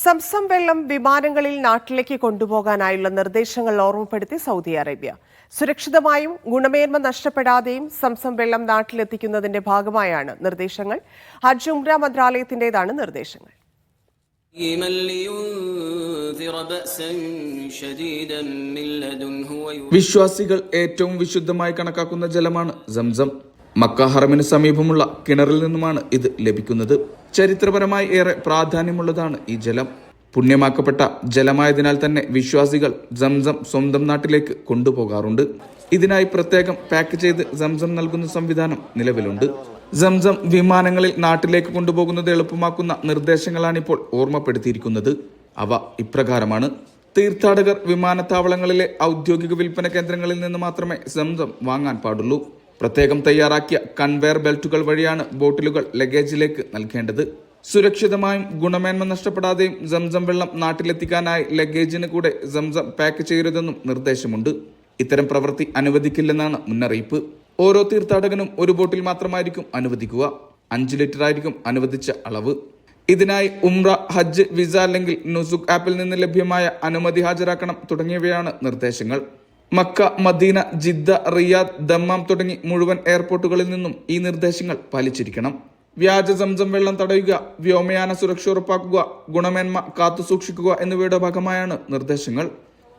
Zamzam വെള്ളം വിമാനങ്ങളിൽ നാട്ടിലേക്ക് കൊണ്ടുപോകാനായുള്ള നിർദ്ദേശങ്ങൾ ഓർമ്മപ്പെടുത്തി സൗദി അറേബ്യ. സുരക്ഷിതമായും ഗുണമേന്മ നഷ്ടപ്പെടാതെയും സംസം വെള്ളം നാട്ടിലെത്തിക്കുന്നതിന്റെ ഭാഗമായാണ് നിർദ്ദേശങ്ങൾ. ഹജ്ജ് ഉംറ മന്ത്രാലയത്തിന്റേതാണ് നിർദ്ദേശങ്ങൾ. വിശ്വാസികൾ ഏറ്റവും വിശുദ്ധമായി കണക്കാക്കുന്ന ജലമാണ് സംസം. മക്ക ഹറമിന് സമീപമുള്ള കിണറിൽ നിന്നുമാണ് ഇത് ലഭിക്കുന്നത്. ചരിത്രപരമായി ഏറെ പ്രാധാന്യമുള്ളതാണ് ഈ ജലം. പുണ്യമാക്കപ്പെട്ട ജലമായതിനാൽ തന്നെ വിശ്വാസികൾ സംസം സ്വന്തം നാട്ടിലേക്ക് കൊണ്ടുപോകാറുണ്ട്. ഇതിനായി പ്രത്യേകം പാക്ക് ചെയ്ത് സംസം നൽകുന്ന സംവിധാനം നിലവിലുണ്ട്. സംസം വിമാനങ്ങളിൽ നാട്ടിലേക്ക് കൊണ്ടുപോകുന്നത് എളുപ്പമാക്കുന്ന നിർദ്ദേശങ്ങളാണിപ്പോൾ ഓർമ്മപ്പെടുത്തിയിരിക്കുന്നത്. അവ ഇപ്രകാരമാണ്: തീർത്ഥാടകർ വിമാനത്താവളങ്ങളിലെ ഔദ്യോഗിക വിൽപ്പന കേന്ദ്രങ്ങളിൽ നിന്ന് മാത്രമേ സംസം വാങ്ങാൻ പാടുള്ളൂ. പ്രത്യേകം തയ്യാറാക്കിയ കൺവെയർ ബെൽറ്റുകൾ വഴിയാണ് ബോട്ടിലുകൾ ലഗേജിലേക്ക് നൽകേണ്ടത്. സുരക്ഷിതമായും ഗുണമേന്മ നഷ്ടപ്പെടാതെയും സംസം വെള്ളം നാട്ടിലെത്തിക്കാനായി ലഗേജിന് കൂടെ സംസം പാക്ക് ചെയ്യരുതെന്നും നിർദ്ദേശമുണ്ട്. ഇത്തരം പ്രവൃത്തി അനുവദിക്കില്ലെന്നാണ് മുന്നറിയിപ്പ്. ഓരോ തീർത്ഥാടകനും ഒരു ബോട്ടിൽ മാത്രമായിരിക്കും അനുവദിക്കുക. 5 ലിറ്റർ ആയിരിക്കും അനുവദിച്ച അളവ്. ഇതിനായി ഉംറ, ഹജ്ജ് വിസ അല്ലെങ്കിൽ നുസുക് ആപ്പിൽ നിന്ന് ലഭ്യമായ അനുമതി ഹാജരാക്കണം തുടങ്ങിയവയാണ് നിർദ്ദേശങ്ങൾ. Mecca, Medina, Jeddah, Riyadh, Dammam തുടങ്ങി മുഴുവൻ എയർപോർട്ടുകളിൽ നിന്നും ഈ നിർദ്ദേശങ്ങൾ പാലിച്ചിരിക്കണം. വ്യാജ സംസം വെള്ളം തടയുക, വ്യോമയാന സുരക്ഷ ഉറപ്പാക്കുക, ഗുണമേന്മ കാത്തുസൂക്ഷിക്കുക എന്നിവയുടെ ഭാഗമായാണ് നിർദ്ദേശങ്ങൾ.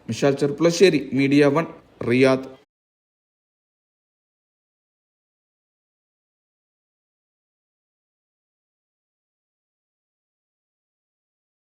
Mishal Cherpulassery, media 1, Riyadh.